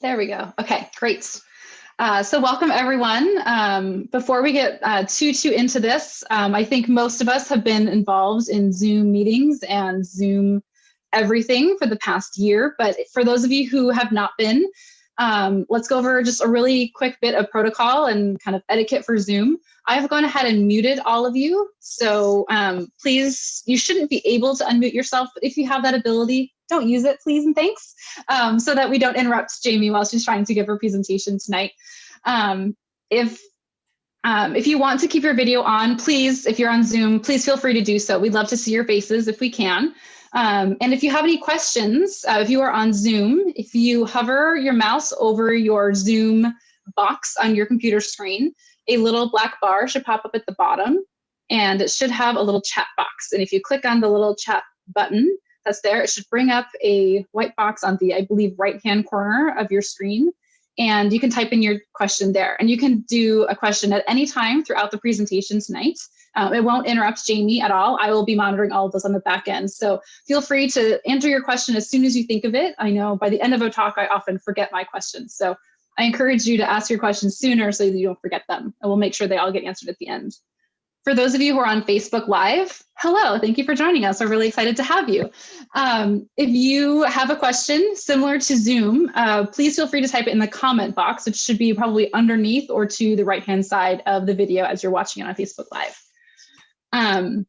There we go. Okay, great. So welcome everyone. Before we get too into this, I think most of us have been involved in Zoom meetings and Zoom everything for the past year. But for those of you who have not been, let's go over just a really quick bit of protocol and kind of etiquette for Zoom. I've gone ahead and muted all of you. So please, you shouldn't be able to unmute yourself, but if you have that ability, don't use it, please and thanks, so that we don't interrupt Jaime while she's trying to give her presentation tonight. If you want to keep your video on, please, if you're on Zoom, please feel free to do so. We'd love to see your faces if we can. And if you have any questions, if you are on Zoom, if you hover your mouse over your Zoom box on your computer screen, a little black bar should pop up at the bottom, and it should have a little chat box. And if you click on the little chat button that's there, it should bring up a white box on the, I believe, right-hand corner of your screen. And you can type in your question there. And you can do a question at any time throughout the presentation tonight. It won't interrupt Jaime at all. I will be monitoring all of those on the back end. So feel free to enter your question as soon as you think of it. I know by the end of a talk, I often forget my questions. So I encourage you to ask your questions sooner so that you don't forget them. And we'll make sure they all get answered at the end. For those of you who are on Facebook Live, hello, thank you for joining us. We're really excited to have you. If you have a question similar to Zoom, please feel free to type it in the comment box, which should be probably underneath or to the right-hand side of the video as you're watching it on Facebook Live. I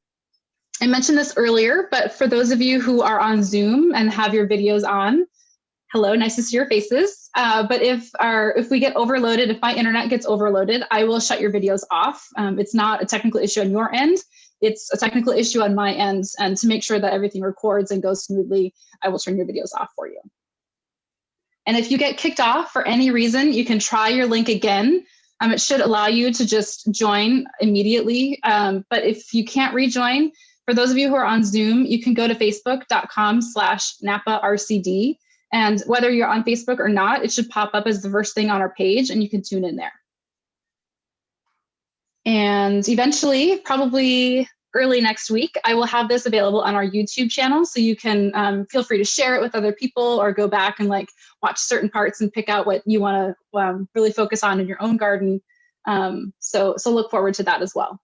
mentioned this earlier, but for those of you who are on Zoom and have your videos on, hello, nice to see your faces. But if we get overloaded, if my internet gets overloaded, I will shut your videos off. It's not a technical issue on your end. It's a technical issue on my end. And to make sure that everything records and goes smoothly, I will turn your videos off for you. And if you get kicked off for any reason, you can try your link again. It should allow you to just join immediately. But if you can't rejoin, for those of you who are on Zoom, you can go to facebook.com/NapaRCD. And whether you're on Facebook or not, it should pop up as the first thing on our page and you can tune in there. And eventually, probably early next week, I will have this available on our YouTube channel. So you can feel free to share it with other people or go back and watch certain parts and pick out what you want to really focus on in your own garden. So look forward to that as well.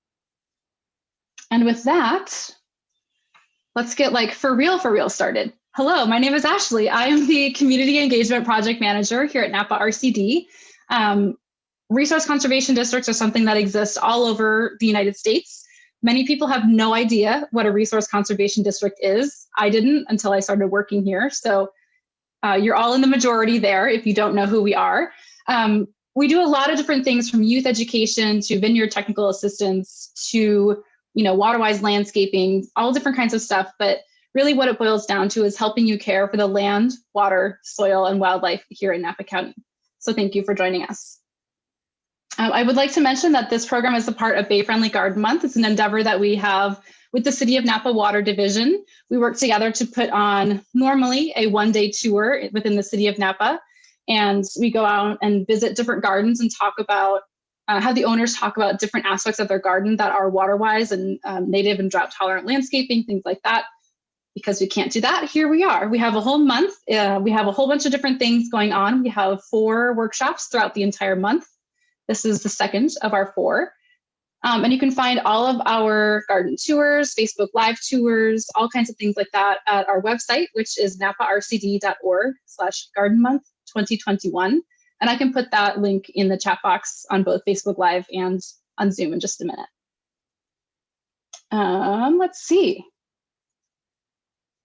And with that, let's get for real started. Hello, my name is Ashley. I am the Community Engagement Project Manager here at Napa RCD. Resource conservation districts are something that exists all over the United States. Many people have no idea what a resource conservation district is. I didn't until I started working here. So you're all in the majority there if you don't know who we are. We do a lot of different things, from youth education to vineyard technical assistance to water-wise landscaping, all different kinds of stuff. But really what it boils down to is helping you care for the land, water, soil, and wildlife here in Napa County. So thank you for joining us. I would like to mention that this program is a part of Bay Friendly Garden Month. It's an endeavor that we have with the City of Napa Water Division. We work together to put on normally a one-day tour within the City of Napa. And we go out and visit different gardens and talk about, have the owners talk about different aspects of their garden that are water-wise and native and drought-tolerant landscaping, things like that. Because we can't do that, here we are. We have a whole month. We have a whole bunch of different things going on. We have 4 workshops throughout the entire month. This is the second of our 4. And you can find all of our garden tours, Facebook Live tours, all kinds of things like that at our website, which is naparcd.org/gardenmonth2021. And I can put that link in the chat box on both Facebook Live and on Zoom in just a minute. Let's see.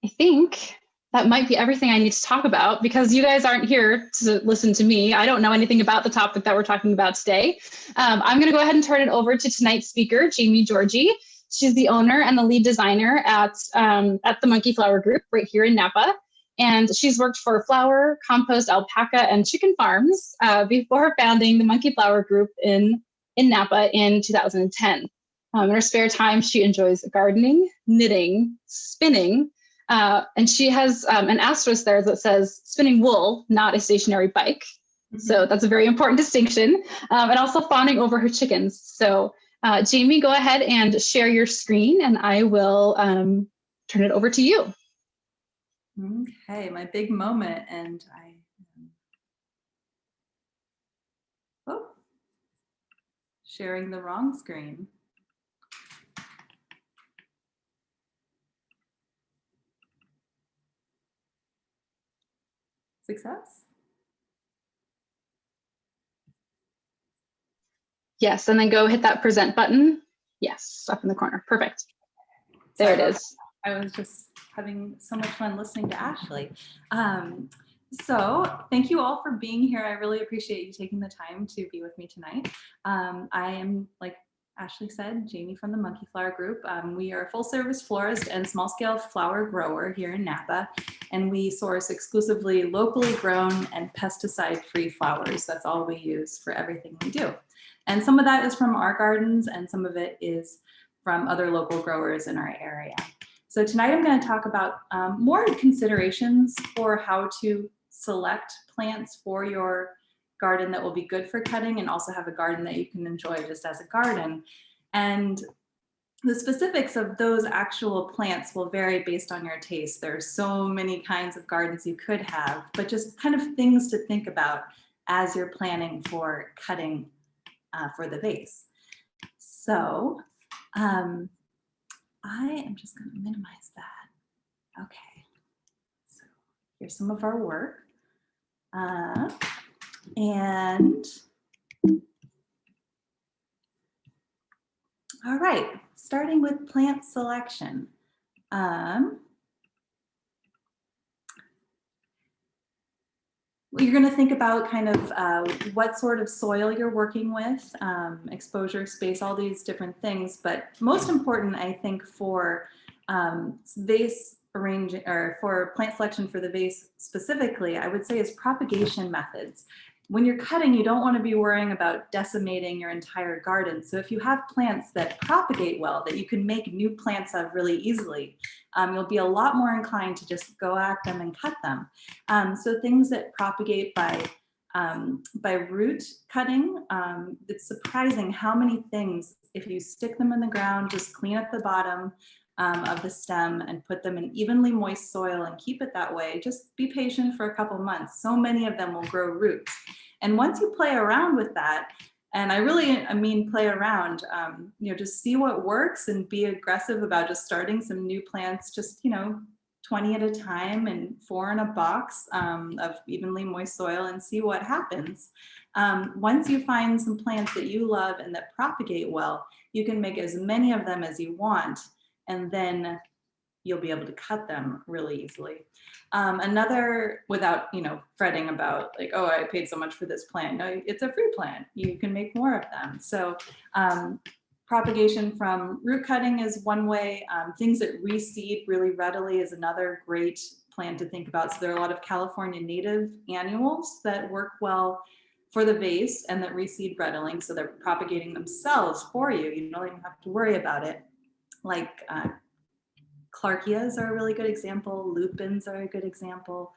I think that might be everything I need to talk about, because you guys aren't here to listen to me. I don't know anything about the topic that we're talking about today. I'm going to go ahead and turn it over to tonight's speaker, Giorgi. She's the owner and the lead designer at the Monkey Flower Group right here in Napa. And she's worked for flower, compost, alpaca, and chicken farms before founding the Monkey Flower Group in Napa in 2010. In her spare time, she enjoys gardening, knitting, spinning, and she has an asterisk there that says spinning wool, not a stationary bike. Mm-hmm. So that's a very important distinction. And also fawning over her chickens. So Jaime, go ahead and share your screen and I will turn it over to you. Okay, my big moment. And I sharing the wrong screen. Success? Yes, and then go hit that present button. Yes, up in the corner. Perfect. There it is. I was just having so much fun listening to Ashley. So thank you all for being here. I really appreciate you taking the time to be with me tonight. I am, like Ashley said, Jaime from the Monkey Flower Group. We are a full service florist and small scale flower grower here in Napa, and we source exclusively locally grown and pesticide free flowers. That's all we use for everything we do. And some of that is from our gardens and some of it is from other local growers in our area. So tonight I'm going to talk about more considerations for how to select plants for your garden that will be good for cutting and also have a garden that you can enjoy just as a garden. And the specifics of those actual plants will vary based on your taste. There are so many kinds of gardens you could have, but just kind of things to think about as you're planning for cutting for the vase. So I am just going to minimize that. Okay, so here's some of our work. And all right, starting with plant selection. You're going to think about kind of what sort of soil you're working with, exposure, space, all these different things. But most important, I think, for vase arranging or for plant selection for the vase specifically, I would say is propagation methods. When you're cutting, you don't want to be worrying about decimating your entire garden. So if you have plants that propagate well, that you can make new plants of really easily, you'll be a lot more inclined to just go at them and cut them. So things that propagate by root cutting, it's surprising how many things, if you stick them in the ground, just clean up the bottom of the stem and put them in evenly moist soil and keep it that way. Just be patient for a couple months. So many of them will grow roots. And once you play around with that, and I mean play around, just see what works and be aggressive about just starting some new plants, just, 20 at a time and 4 in a box of evenly moist soil and see what happens. Once you find some plants that you love and that propagate well, you can make as many of them as you want, and then you'll be able to cut them really easily. Another, without fretting about like, oh, I paid so much for this plant. No, it's a free plant. You can make more of them. So propagation from root cutting is one way. Things that reseed really readily is another great plant to think about. So there are a lot of California native annuals that work well for the vase and that reseed readily. So they're propagating themselves for you. You don't even have to worry about it. Like Clarkias are a really good example. Lupins are a good example.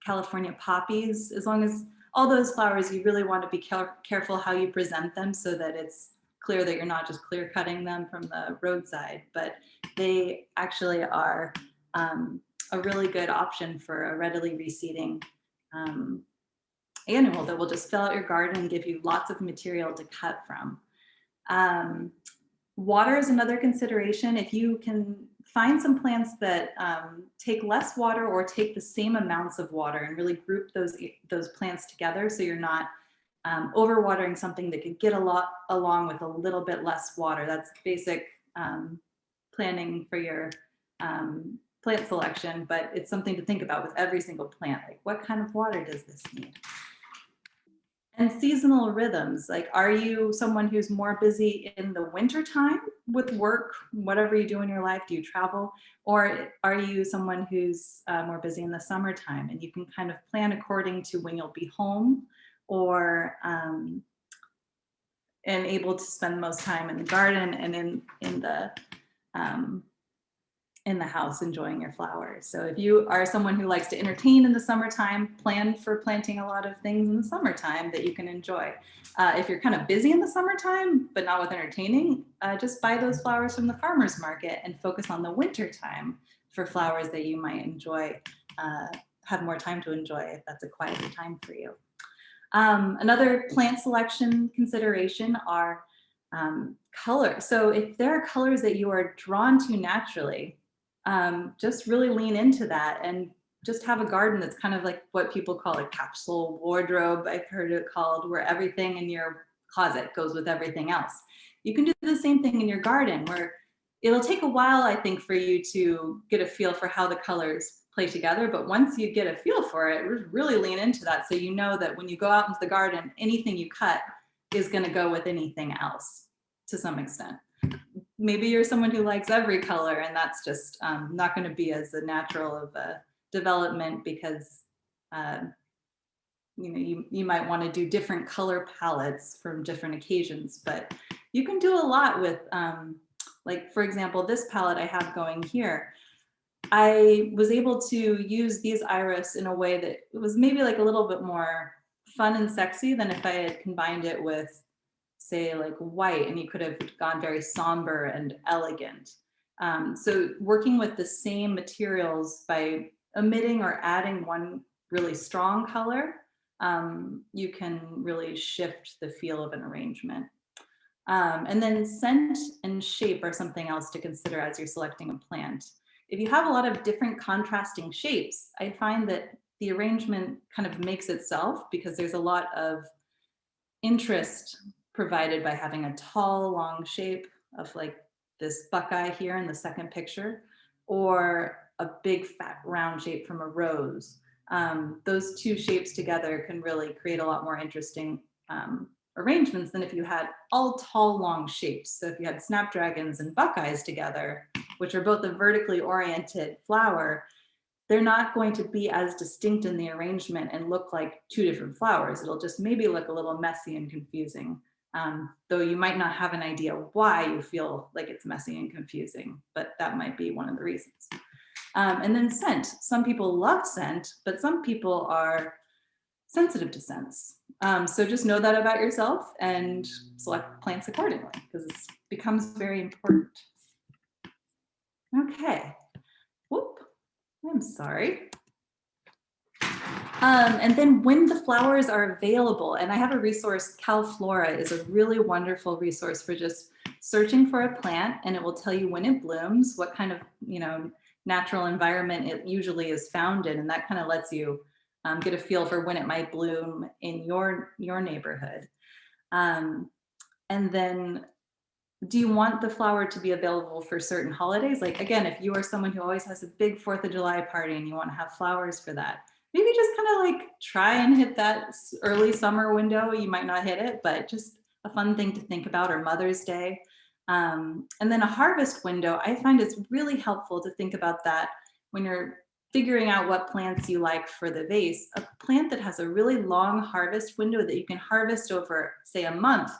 California poppies, as long as all those flowers, you really want to be careful how you present them so that it's clear that you're not just clear cutting them from the roadside, but they actually are a really good option for a readily reseeding annual that will just fill out your garden and give you lots of material to cut from. Water is another consideration. If you can find some plants that take less water or take the same amounts of water and really group those plants together so you're not overwatering something that could get a lot along with a little bit less water. That's basic planning for your plant selection, but it's something to think about with every single plant. Like, what kind of water does this need? And seasonal rhythms, like, are you someone who's more busy in the winter time with work, whatever you do in your life? Do you travel? Or are you someone who's more busy in the summertime? And you can kind of plan according to when you'll be home or and able to spend the most time in the garden and in the house enjoying your flowers. So if you are someone who likes to entertain in the summertime, plan for planting a lot of things in the summertime that you can enjoy. If you're kind of busy in the summertime, but not with entertaining, just buy those flowers from the farmer's market and focus on the winter time for flowers that you might enjoy, have more time to enjoy if that's a quieter time for you. Another plant selection consideration are color. So if there are colors that you are drawn to naturally, just really lean into that and just have a garden that's kind of like what people call a capsule wardrobe, I've heard it called, where everything in your closet goes with everything else. You can do the same thing in your garden, where it'll take a while, I think, for you to get a feel for how the colors play together. But once you get a feel for it, really lean into that. So you know that when you go out into the garden, anything you cut is going to go with anything else to some extent. Maybe you're someone who likes every color, and that's just not going to be as a natural of a development, because you might want to do different color palettes from different occasions. But you can do a lot with, like, for example, this palette I have going here. I was able to use these iris in a way that it was maybe like a little bit more fun and sexy than if I had combined it with, say, like white, and you could have gone very somber and elegant. So working with the same materials by omitting or adding one really strong color, you can really shift the feel of an arrangement. And then scent and shape are something else to consider as you're selecting a plant. If you have a lot of different contrasting shapes, I find that the arrangement kind of makes itself, because there's a lot of interest provided by having a tall, long shape of like this buckeye here in the second picture, or a big fat round shape from a rose. Those two shapes together can really create a lot more interesting arrangements than if you had all tall, long shapes. So if you had snapdragons and buckeyes together, which are both a vertically oriented flower, they're not going to be as distinct in the arrangement and look like two different flowers. It'll just maybe look a little messy and confusing, though you might not have an idea why you feel like it's messy and confusing, but that might be one of the reasons. And then scent. Some people love scent, but some people are sensitive to scents. So just know that about yourself and select plants accordingly, because it becomes very important. Okay. Whoop. I'm sorry. And then when the flowers are available, and I have a resource, CalFlora is a really wonderful resource for just searching for a plant, and it will tell you when it blooms, what kind of natural environment it usually is found in, and that kind of lets you get a feel for when it might bloom in your neighborhood. And then, do you want the flower to be available for certain holidays? Like, again, if you are someone who always has a big 4th of July party and you want to have flowers for that, maybe just kind of like try and hit that early summer window. You might not hit it, but just a fun thing to think about, or Mother's Day. And then a harvest window, I find it's really helpful to think about that when you're figuring out what plants you like for the vase. A plant that has a really long harvest window that you can harvest over, say, a month,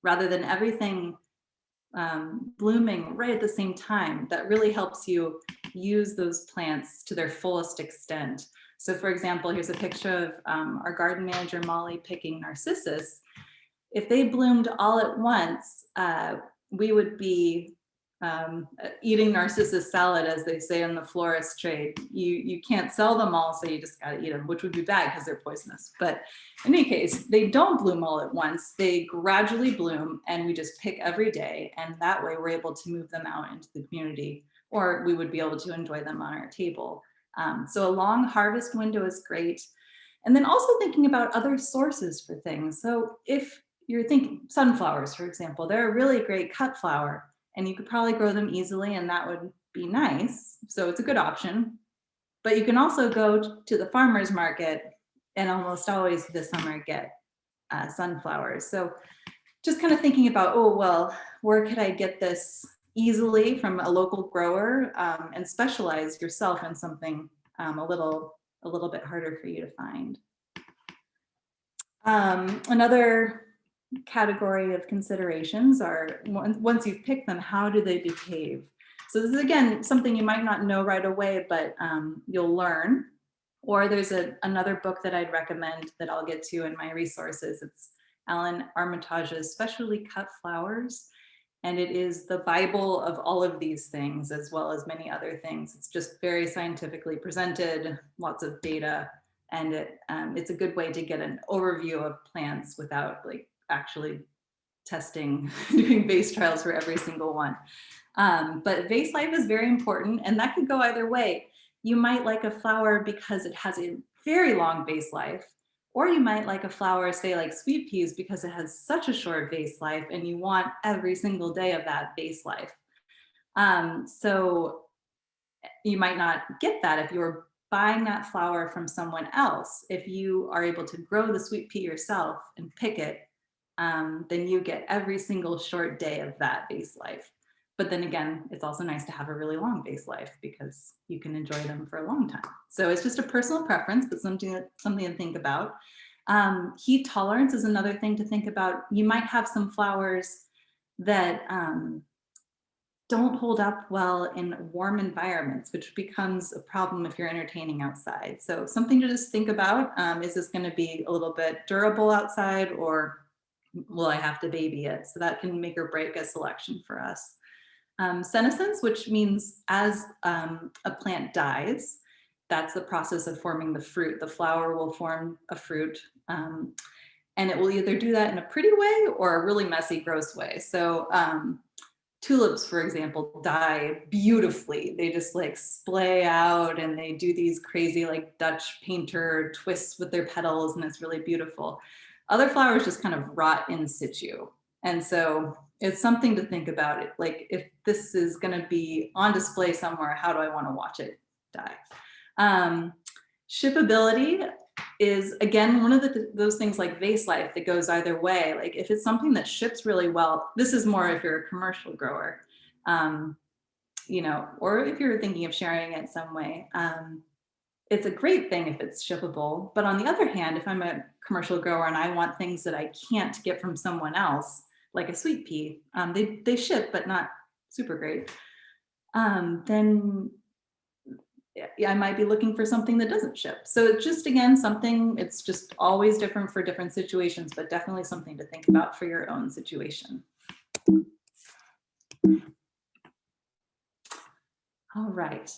rather than everything blooming right at the same time, that really helps you use those plants to their fullest extent. So for example, here's a picture of our garden manager, Molly, picking narcissus. If they bloomed all at once, we would be eating narcissus salad, as they say in the florist trade. You can't sell them all, so you just gotta eat them, which would be bad because they're poisonous. But in any case, they don't bloom all at once. They gradually bloom, and we just pick every day. And that way we're able to move them out into the community, or we would be able to enjoy them on our table. So a long harvest window is great. And then also thinking about other sources for things. So if you're thinking sunflowers, for example, they're a really great cut flower, and you could probably grow them easily, and that would be nice. So it's a good option. But you can also go to the farmer's market and almost always this summer get sunflowers. So just kind of thinking about, oh, well, where could I get this easily from a local grower, and specialize yourself in something a little bit harder for you to find. Another category of considerations are, once you've picked them, how do they behave? So this is, again, something you might not know right away, but you'll learn. Or there's another book that I'd recommend that I'll get to in my resources. It's Alan Armitage's Specially Cut Flowers. And it is the Bible of all of these things, as well as many other things. It's just very scientifically presented, lots of data. And it's a good way to get an overview of plants without like actually testing, doing vase trials for every single one. But vase life is very important, and that could go either way. You might like a flower because it has a very long vase life, or you might like a flower, say like sweet peas, because it has such a short vase life and you want every single day of that vase life. So you might not get that if you're buying that flower from someone else. If you are able to grow the sweet pea yourself and pick it, then you get every single short day of that vase life. But then again, it's also nice to have a really long vase life because you can enjoy them for a long time. So it's just a personal preference, but something to think about. Heat tolerance is another thing to think about. You might have some flowers that don't hold up well in warm environments, which becomes a problem if you're entertaining outside. So something to just think about, is this gonna be a little bit durable outside, or will I have to baby it? So that can make or break a selection for us. Senescence, which means as a plant dies, that's the process of forming the fruit. The flower will form a fruit, and it will either do that in a pretty way or a really messy, gross way. So tulips, for example, die beautifully. They just like splay out and they do these crazy like Dutch painter twists with their petals, and it's really beautiful. Other flowers just kind of rot in situ. And so it's something to think about. It like, if this is going to be on display somewhere, how do I want to watch it die? Shippability is, again, one of those things like vase life that goes either way. Like if it's something that ships really well, this is more if you're a commercial grower, you know, or if you're thinking of sharing it some way. It's a great thing if it's shippable. But on the other hand, if I'm a commercial grower and I want things that I can't get from someone else, like a sweet pea, they ship, but not super great, then I might be looking for something that doesn't ship. So it's just, again, something, it's just always different for different situations, but definitely something to think about for your own situation. All right.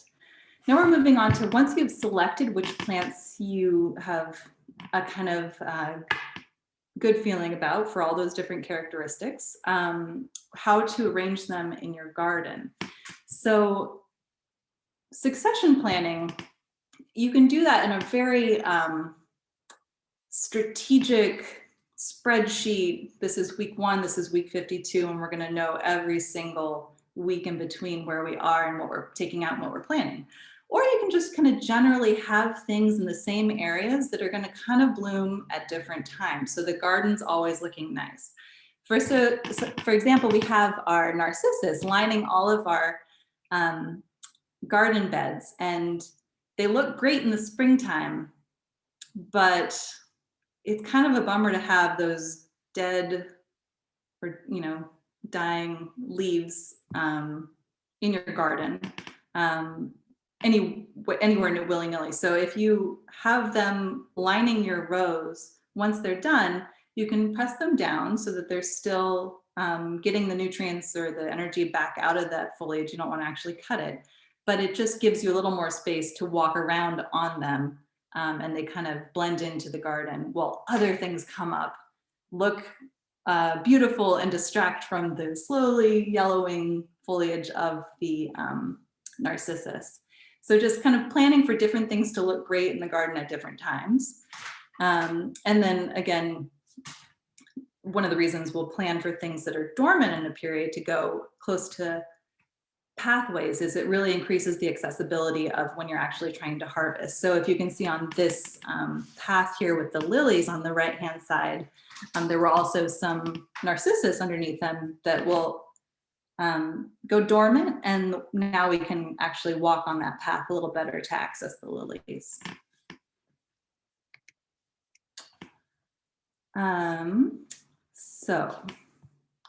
Now we're moving on to, once you've selected which plants you have a kind of good feeling about for all those different characteristics, how to arrange them in your garden. So succession planning, you can do that in a very strategic spreadsheet. This is week 1, this is week 52, and we're going to know every single week in between where we are and what we're taking out and what we're planning. Or you can just kind of generally have things in the same areas that are going to kind of bloom at different times, so the garden's always looking nice. For example, we have our narcissus lining all of our garden beds, and they look great in the springtime, but it's kind of a bummer to have those dead or, you know, dying leaves in your garden anywhere willy-nilly. So if you have them lining your rows, once they're done, you can press them down so that they're still getting the nutrients or the energy back out of that foliage. You don't want to actually cut it, but it just gives you a little more space to walk around on them, and they kind of blend into the garden while other things come up, look beautiful, and distract from the slowly yellowing foliage of the narcissus. So just kind of planning for different things to look great in the garden at different times. And then again, one of the reasons we'll plan for things that are dormant in a period to go close to pathways is it really increases the accessibility of when you're actually trying to harvest. So if you can see on this path here with the lilies on the right-hand side, there were also some narcissus underneath them that will go dormant, and now we can actually walk on that path a little better to access the lilies. So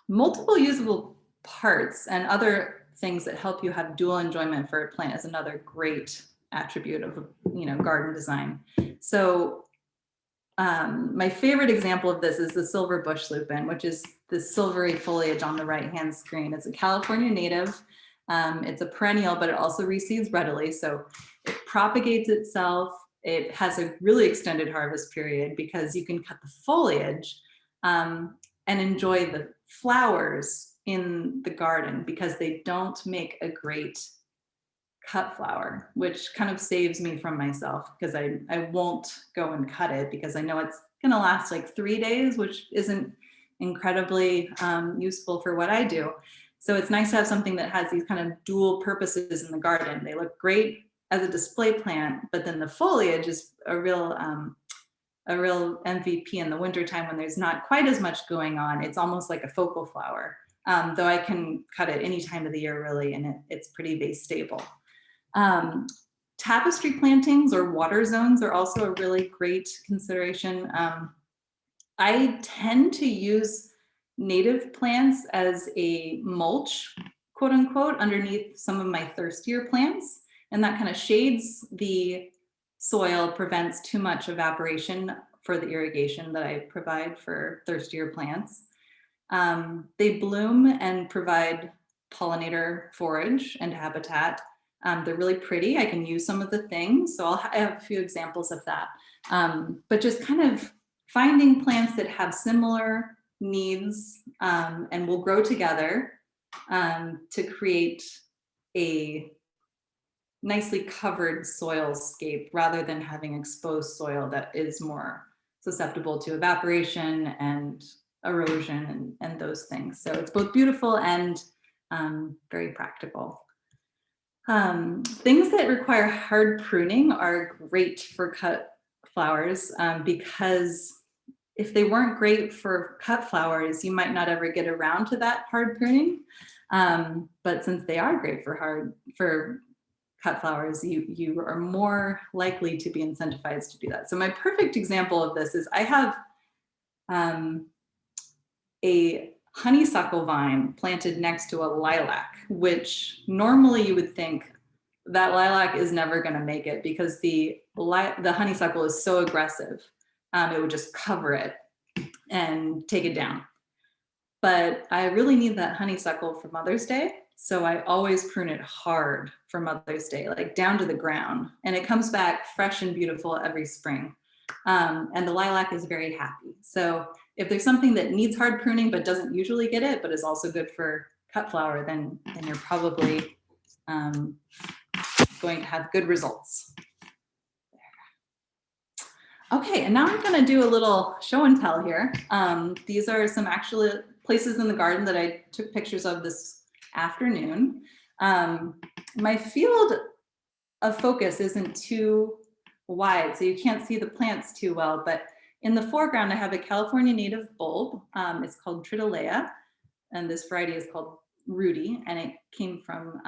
multiple usable parts and other things that help you have dual enjoyment for a plant is another great attribute of, you know, garden design. So my favorite example of this is the silver bush lupin, which is the silvery foliage on the right-hand screen. It's a California native. It's a perennial, but it also reseeds readily. So it propagates itself it has a really extended harvest period because you can cut the foliage and enjoy the flowers in the garden, because they don't make a great cut flower, which kind of saves me from myself, because I won't go and cut it because I know it's going to last like 3 days, which isn't incredibly useful for what I do. So it's nice to have something that has these kind of dual purposes in the garden. They look great as a display plant, but then the foliage is a real MVP in the wintertime when there's not quite as much going on. It's almost like a focal flower, though I can cut it any time of the year really, and it's pretty vase stable. Tapestry plantings or water zones are also a really great consideration. I tend to use native plants as a mulch, quote unquote, underneath some of my thirstier plants. And that kind of shades the soil, prevents too much evaporation for the irrigation that I provide for thirstier plants. They bloom and provide pollinator forage and habitat. They're really pretty. I can use some of the things. So I have a few examples of that. But just kind of finding plants that have similar needs and will grow together to create a nicely covered soilscape, rather than having exposed soil that is more susceptible to evaporation and erosion and those things. So it's both beautiful and very practical. Things that require hard pruning are great for cut flowers because if they weren't great for cut flowers, you might not ever get around to that hard pruning. But since they are great for cut flowers, you are more likely to be incentivized to do that. So my perfect example of this is I have a honeysuckle vine planted next to a lilac, which normally you would think that lilac is never going to make it because the honeysuckle is so aggressive. It would just cover it and take it down. But I really need that honeysuckle for Mother's Day. So I always prune it hard for Mother's Day, like down to the ground. And it comes back fresh and beautiful every spring. And the lilac is very happy. So if there's something that needs hard pruning but doesn't usually get it, but is also good for cut flower, then you're probably going to have good results. Okay, and now I'm going to do a little show and tell here. These are some actual places in the garden that I took pictures of this afternoon. My field of focus isn't too wide, so you can't see the plants too well, but in the foreground I have a California native bulb. It's called Tritolea, and this variety is called Rudy, and it came from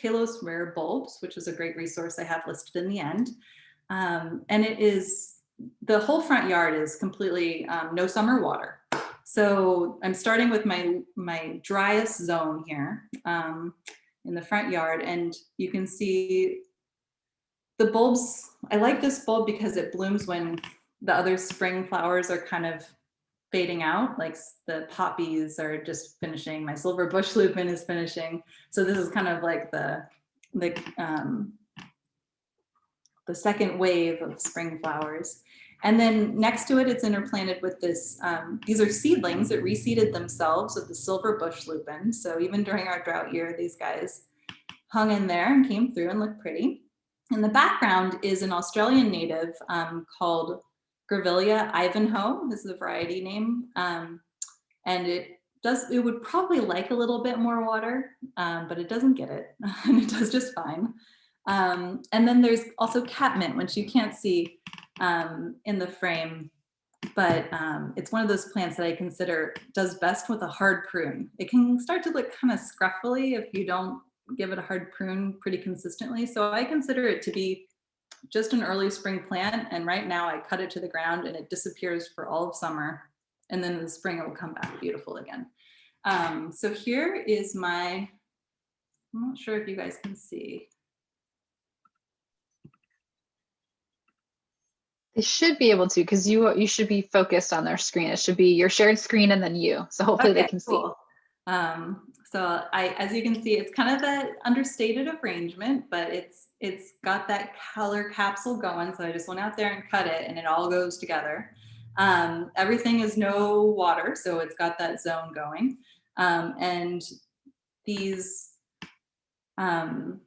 Talos Rare Bulbs, which is a great resource I have listed in the end. And it is, the whole front yard is completely no summer water. So I'm starting with my driest zone here in the front yard, and you can see the bulbs. I like this bulb because it blooms when the other spring flowers are kind of fading out, like the poppies are just finishing, my silver bush lupin is finishing. So this is kind of like the second wave of spring flowers. And then next to it, it's interplanted with this, these are seedlings that reseeded themselves of the silver bush lupin. So even during our drought year, these guys hung in there and came through and looked pretty. In the background is an Australian native called Grevillea Ivanhoe. This is a variety name. And it would probably like a little bit more water, but it doesn't get it, and it does just fine. And then there's also catmint, which you can't see in the frame, but it's one of those plants that I consider does best with a hard prune. It can start to look kind of scruffily if you don't give it a hard prune pretty consistently. So I consider it to be just an early spring plant, and right now I cut it to the ground and it disappears for all of summer, and then in the spring it will come back beautiful again. So here is I'm not sure if you guys can see. They should be able to, because you should be focused on their screen. It should be your shared screen and then you. So hopefully they can see. So as you can see, it's kind of an understated arrangement, but it's got that color capsule going. So I just went out there and cut it, and it all goes together. Everything is no water, so it's got that zone going. And these have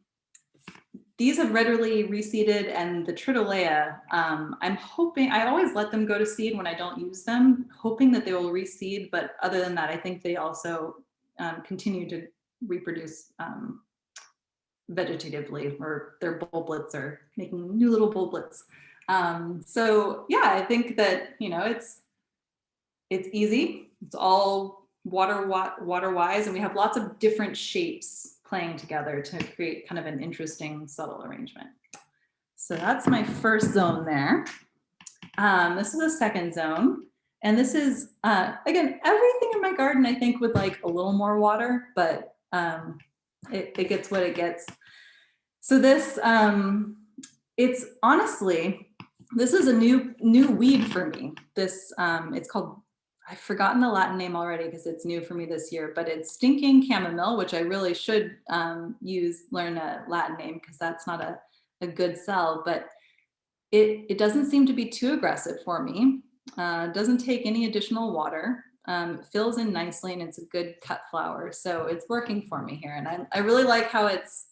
readily reseeded, and the Tritolea, I'm hoping, I always let them go to seed when I don't use them, hoping that they will reseed. But other than that, I think they also continue to reproduce vegetatively, or their bulblets are making new little bulblets. So yeah, I think that, you know, it's easy. It's all water wise, and we have lots of different shapes playing together to create kind of an interesting, subtle arrangement. So that's my first zone there. This is the second zone. And this is, again, everything in my garden, I think, would like a little more water, but it gets what it gets. So this, it's honestly, this is a new weed for me. This, it's called, I've forgotten the Latin name already because it's new for me this year, but it's stinking chamomile, which I really should learn a Latin name, because that's not a good sell, but it doesn't seem to be too aggressive for me. Doesn't take any additional water. It fills in nicely, and it's a good cut flower. So it's working for me here. And I really like how it's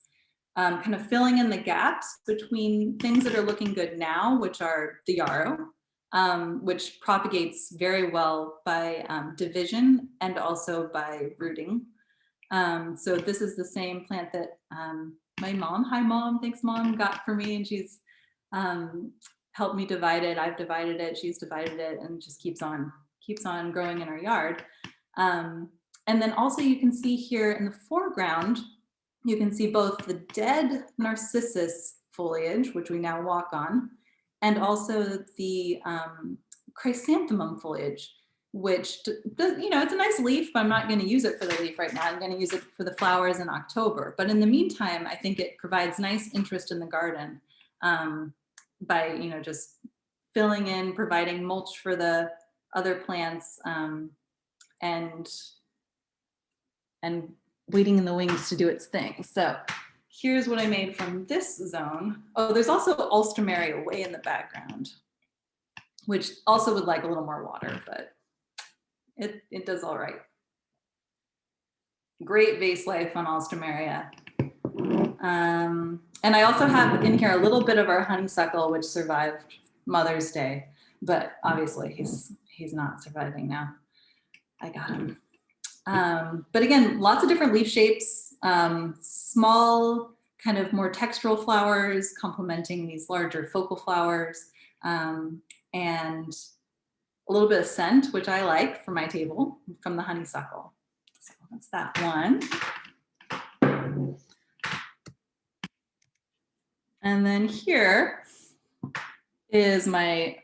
kind of filling in the gaps between things that are looking good now, which are the yarrow, which propagates very well by division and also by rooting. So this is the same plant that my mom, hi mom, thanks mom, got for me, and she's helped me divide it. I've divided it, she's divided it, and just keeps on growing in our yard. And then also you can see here in the foreground, you can see both the dead narcissus foliage, which we now walk on, and also the chrysanthemum foliage, which, you know, it's a nice leaf, but I'm not going to use it for the leaf right now. I'm going to use it for the flowers in October. But in the meantime, I think it provides nice interest in the garden by, you know, just filling in, providing mulch for the other plants, and waiting in the wings to do its thing. So here's what I made from this zone. Oh, there's also Ulsterberry way in the background, which also would like a little more water, but it does all right. Great vase life on Ulsterberry. And I also have in here a little bit of our honeysuckle, which survived Mother's Day, but obviously he's not surviving now. I got him. But again, lots of different leaf shapes, small, kind of more textural flowers complementing these larger focal flowers, and a little bit of scent, which I like for my table from the honeysuckle. So that's that one. And then here is my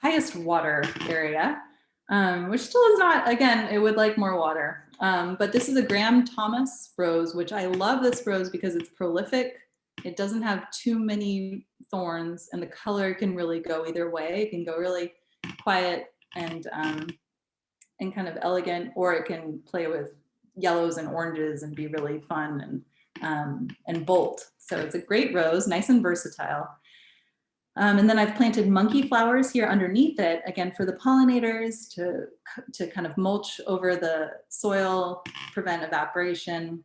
highest water area, which still is not, again, it would like more water. But this is a Graham Thomas rose, which I love this rose because it's prolific. It doesn't have too many thorns, and the color can really go either way. It can go really quiet and kind of elegant, or it can play with yellows and oranges and be really fun and bold. So it's a great rose, nice and versatile. And then I've planted monkey flowers here underneath it, again, for the pollinators to kind of mulch over the soil, prevent evaporation.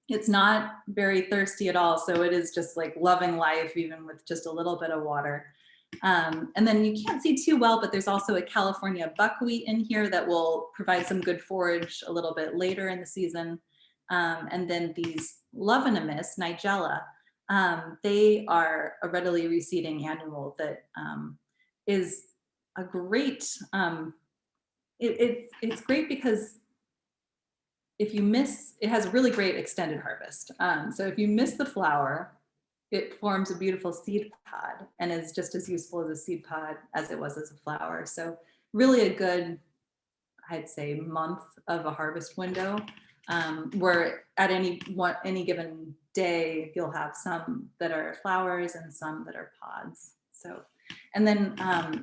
It's not very thirsty at all, so it is just like loving life, even with just a little bit of water. And then you can't see too well, but there's also a California buckwheat in here that will provide some good forage a little bit later in the season. And then these Lavenimous Nigella, they are a readily reseeding annual that is a great, it's great because if you miss, it has a really great extended harvest. So if you miss the flower, it forms a beautiful seed pod and is just as useful as a seed pod as it was as a flower. So really a good, I'd say, month of a harvest window, where at any given day, you'll have some that are flowers and some that are pods. So And then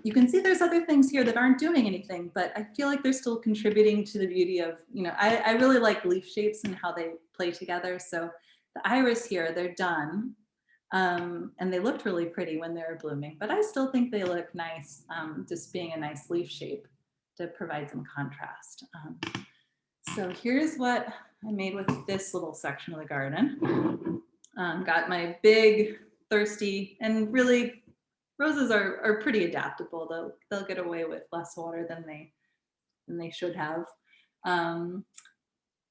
you can see there's other things here that aren't doing anything, but I feel like they're still contributing to the beauty of, I really like leaf shapes and how they play together. So the iris here, they're done. And they looked really pretty when they were blooming, but I still think they look nice, just being a nice leaf shape to provide some contrast. So here's what I made with this little section of the garden. Got my big, thirsty, and really roses are pretty adaptable. They'll get away with less water than they should have.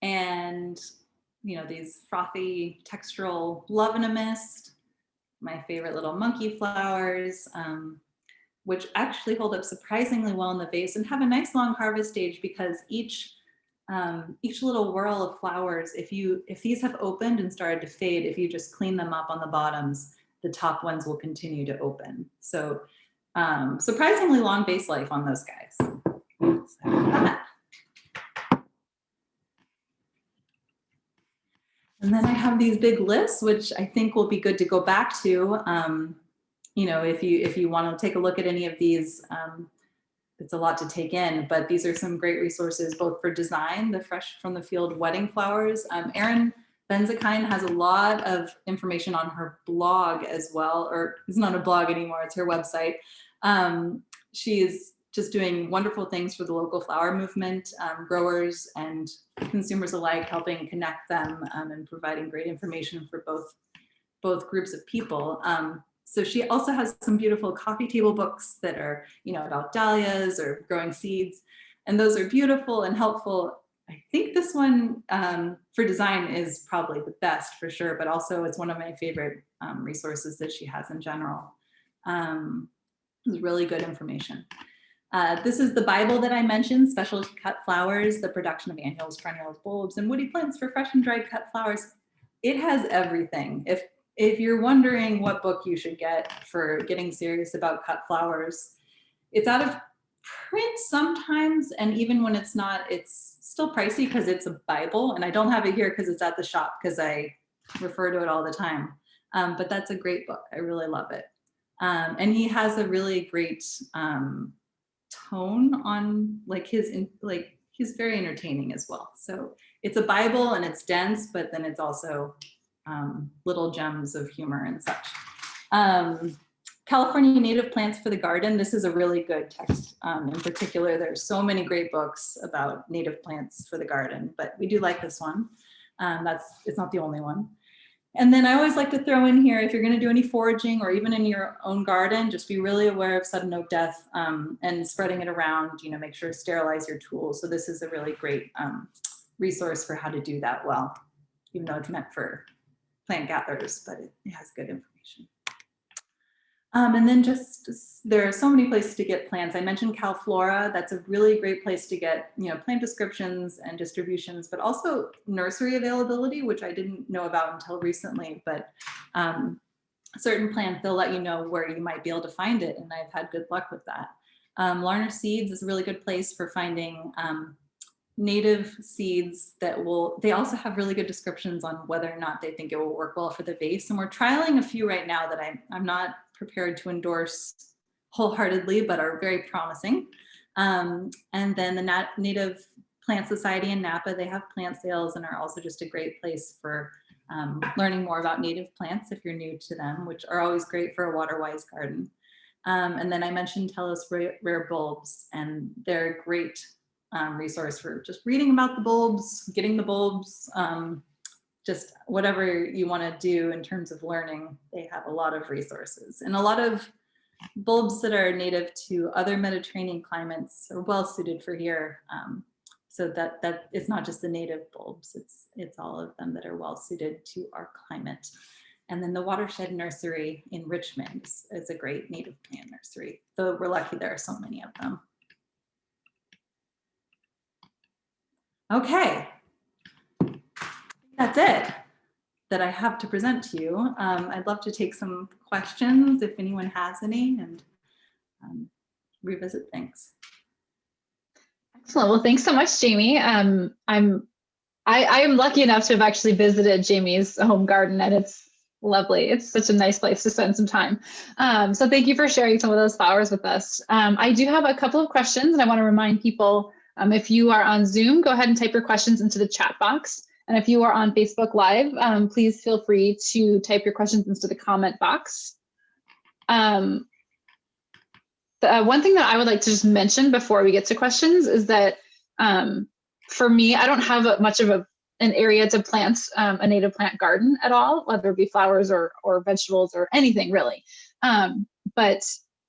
And these frothy textural Lavenimous, my favorite little monkey flowers, which actually hold up surprisingly well in the vase and have a nice long harvest stage, because each little whirl of flowers, if these have opened and started to fade, if you just clean them up on the bottoms, the top ones will continue to open. So surprisingly long vase life on those guys. So and then I have these big lists, which I think will be good to go back to. If you want to take a look at any of these, it's a lot to take in, but these are some great resources, both for design, the fresh from the field wedding flowers. Erin Benzakind has a lot of information on her blog as well, or it's not a blog anymore, it's her website. She's just doing wonderful things for the local flower movement, growers and consumers alike, helping connect them and providing great information for both groups of people. So she also has some beautiful coffee table books that are, about dahlias or growing seeds. And those are beautiful and helpful. I think this one for design is probably the best for sure, but also it's one of my favorite resources that she has in general. It's really good information. This is the Bible that I mentioned, Specialty Cut Flowers, the Production of Annuals, Perennials, Bulbs, and Woody Plants for Fresh and Dried Cut Flowers. It has everything. If you're wondering what book you should get for getting serious about cut flowers, it's out of print sometimes, and even when it's not, it's still pricey because it's a Bible, and I don't have it here because it's at the shop because I refer to it all the time. But that's a great book. I really love it. And he has a really great tone on he's very entertaining as well. So it's a Bible and it's dense, but then it's also little gems of humor and such. California Native Plants for the Garden. This is a really good text. In particular, there's so many great books about native plants for the garden, but we do like this one. It's not the only one. And then I always like to throw in here, if you're going to do any foraging or even in your own garden, just be really aware of sudden oak death and spreading it around, make sure to sterilize your tools. So this is a really great resource for how to do that well, even though it's meant for plant gatherers, but it has good information. And then there are so many places to get plants. I mentioned CalFlora. That's a really great place to get, plant descriptions and distributions, but also nursery availability, which I didn't know about until recently. But certain plants, they'll let you know where you might be able to find it, and I've had good luck with that. Larner Seeds is a really good place for finding native seeds they also have really good descriptions on whether or not they think it will work well for the vase. And we're trialing a few right now that I'm not prepared to endorse wholeheartedly, but are very promising. And then the Native Plant Society in Napa, they have plant sales and are also just a great place for learning more about native plants if you're new to them, which are always great for a water-wise garden. And then I mentioned Telos Rare Bulbs, and they're a great resource for just reading about the bulbs, getting the bulbs, just whatever you want to do in terms of learning. They have a lot of resources, and a lot of bulbs that are native to other Mediterranean climates are well suited for here. So that it's not just the native bulbs, it's all of them that are well suited to our climate. And then the Watershed Nursery in Richmond is a great native plant nursery, though we're lucky there are so many of them. Okay, that's it that I have to present to you. I'd love to take some questions if anyone has any, and revisit things. Excellent. Well, thanks so much, Jaime. I am lucky enough to have actually visited Jaime's home garden, and it's Lovely. It's such a nice place to spend some time. So thank you for sharing some of those flowers with us. I do have a couple of questions, and I want to remind people, if you are on Zoom, go ahead and type your questions into the chat box. And if you are on Facebook Live, please feel free to type your questions into the comment box. One thing that I would like to just mention before we get to questions is that for me, I don't have much of an area to plant a native plant garden at all, whether it be flowers or vegetables or anything really. But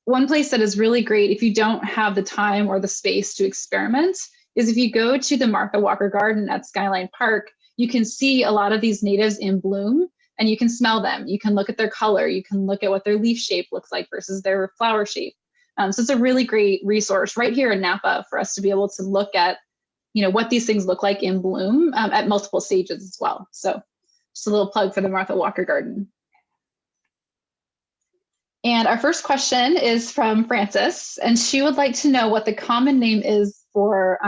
one place that is really great if you don't have the time or the space to experiment is if you go to the Martha Walker Garden at Skyline Park, you can see a lot of these natives in bloom and you can smell them. You can look at their color. You can look at what their leaf shape looks like versus their flower shape. So it's a really great resource right here in Napa for us to be able to look at what these things look like in bloom at multiple stages as well. So just a little plug for the Martha Walker Garden. And our first question is from Frances, and she would like to know what the common name is for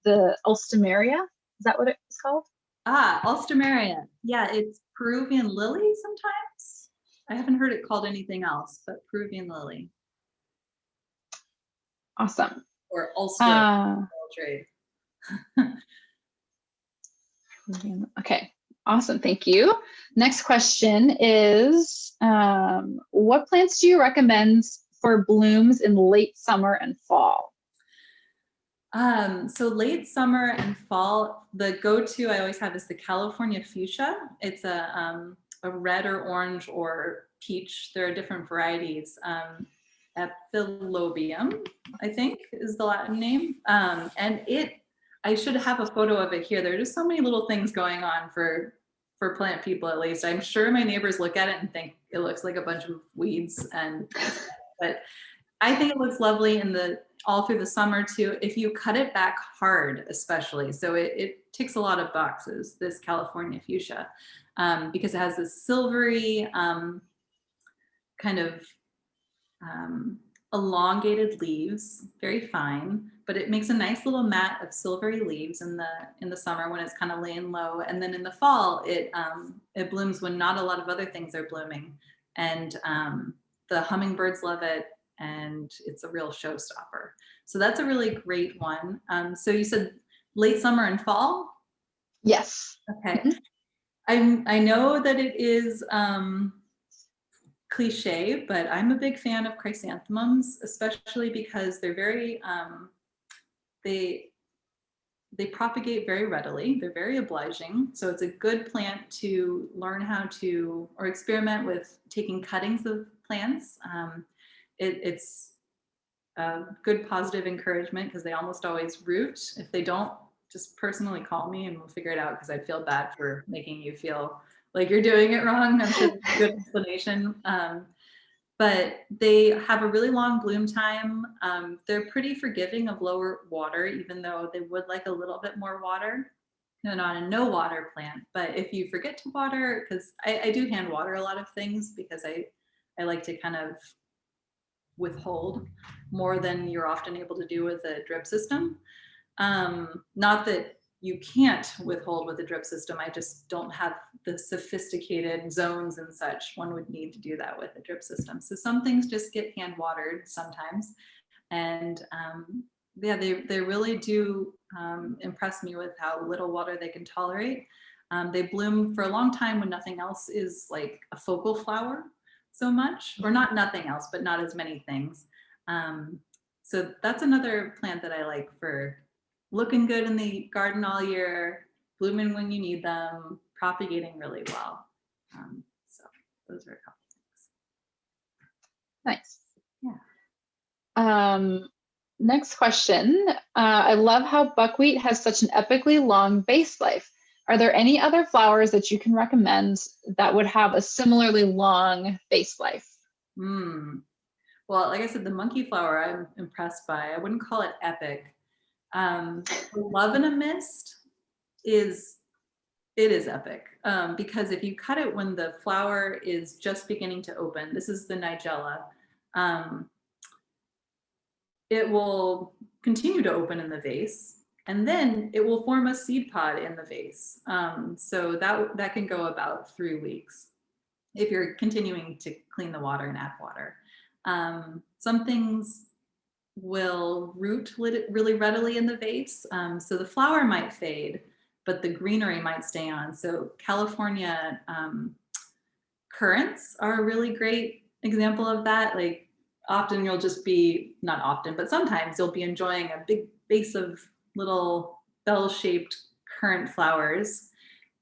the Ulsteraria. Is that what it's called? Ulsteraria. Yeah, it's Peruvian lily sometimes. I haven't heard it called anything else, but Peruvian lily. Awesome. Or Ulster trade. Okay, awesome, thank you. Next question is, what plants do you recommend for blooms in late summer and fall? So late summer and fall, the go-to I always have is the California Fuchsia. It's a red or orange or peach. There are different varieties. Epilobium, I think is the Latin name. And I should have a photo of it here. There are just so many little things going on for plant people, at least. I'm sure my neighbors look at it and think it looks like a bunch of weeds, but I think it looks lovely all through the summer too, if you cut it back hard, especially. So it ticks a lot of boxes, this California Fuchsia, because it has this silvery kind of elongated leaves, very fine, but it makes a nice little mat of silvery leaves in the summer when it's kind of laying low, and then in the fall it blooms when not a lot of other things are blooming, and the hummingbirds love it, and it's a real showstopper. So that's a really great one. So you said late summer and fall? Yes. Okay. I know that it is cliche, but I'm a big fan of chrysanthemums, especially because they're very they propagate very readily. They're very obliging, so it's a good plant to learn how to or experiment with taking cuttings of plants. It's a good positive encouragement because they almost always root. If they don't, just personally call me and we'll figure it out, because I feel bad for making you feel like you're doing it wrong. I'm sure it's a good explanation. But they have a really long bloom time. They're pretty forgiving of lower water, even though they would like a little bit more water. They're not a no water plant, but if you forget to water, because I do hand water a lot of things because I like to kind of withhold more than you're often able to do with a drip system. Not that you can't withhold with a drip system, I just don't have the sophisticated zones and such. One would need to do that with a drip system. So some things just get hand watered sometimes. And yeah, they really do impress me with how little water they can tolerate. They bloom for a long time when nothing else is like a focal flower so much, or not nothing else, but not as many things. So that's another plant that I like for looking good in the garden all year, blooming when you need them, propagating really well. So those are a couple things. Nice. Yeah. Next question. I love how buckwheat has such an epically long base life. Are there any other flowers that you can recommend that would have a similarly long base life? Well, like I said, the monkey flower I'm impressed by. I wouldn't call it epic. Lavenimous is epic because if you cut it when the flower is just beginning to open, this is the Nigella, it will continue to open in the vase, and then it will form a seed pod in the vase. So that can go about 3 weeks. if you're continuing to clean the water and add water. Some things will root really readily in the vase. So the flower might fade, but the greenery might stay on. So California currants are a really great example of that. Like often you'll just be, not often, but sometimes you'll be enjoying a big vase of little bell-shaped currant flowers,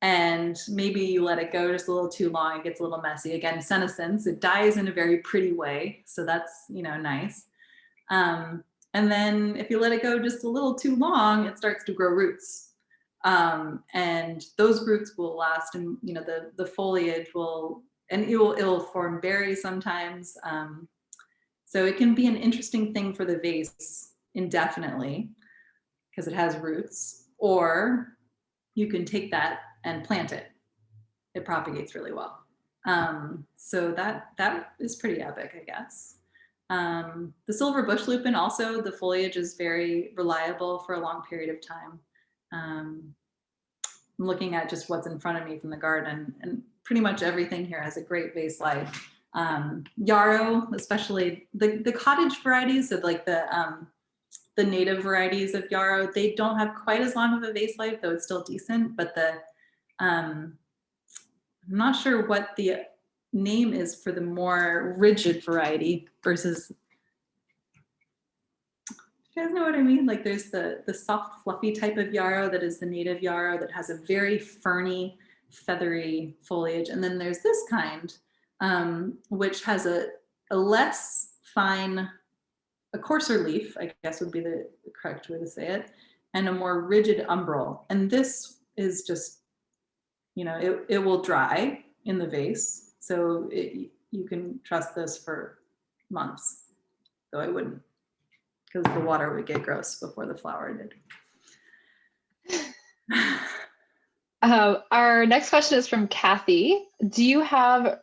and maybe you let it go just a little too long, it gets a little messy. Again, senescence, it dies in a very pretty way, so that's, you know, nice. And then if you let it go just a little too long, it starts to grow roots. And those roots will last, and you know, the foliage will, and it'll form berries sometimes. So it can be an interesting thing for the vase indefinitely because it has roots, or you can take that and plant it. It propagates really well. So that is pretty epic, I guess. The silver bush lupin also, the foliage is very reliable for a long period of time. I'm looking at just what's in front of me from the garden, and pretty much everything here has a great vase life. Yarrow, especially the cottage varieties of like the native varieties of yarrow, they don't have quite as long of a vase life, though it's still decent. But I'm not sure what the name is for the more rigid variety versus, you guys know what I mean? Like there's the soft, fluffy type of yarrow that is the native yarrow that has a very ferny, feathery foliage. And then there's this kind, which has a less fine, a coarser leaf, I guess would be the correct way to say it, and a more rigid umbral. And this is just, you know, it will dry in the vase. So you can trust this for months, though I wouldn't, because the water would get gross before the flower did. Our next question is from Kathy. Do you have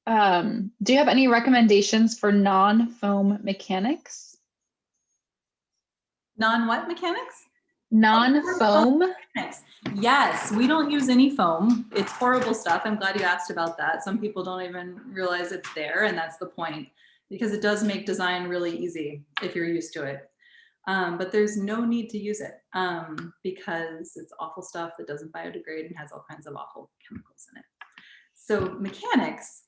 any recommendations for non-foam mechanics? Non-what mechanics? Non-foam? Mechanics. Yes, we don't use any foam. It's horrible stuff. I'm glad you asked about that. Some people don't even realize it's there, and that's the point, because it does make design really easy if you're used to it. But there's no need to use it because it's awful stuff that doesn't biodegrade and has all kinds of awful chemicals in it. So mechanics,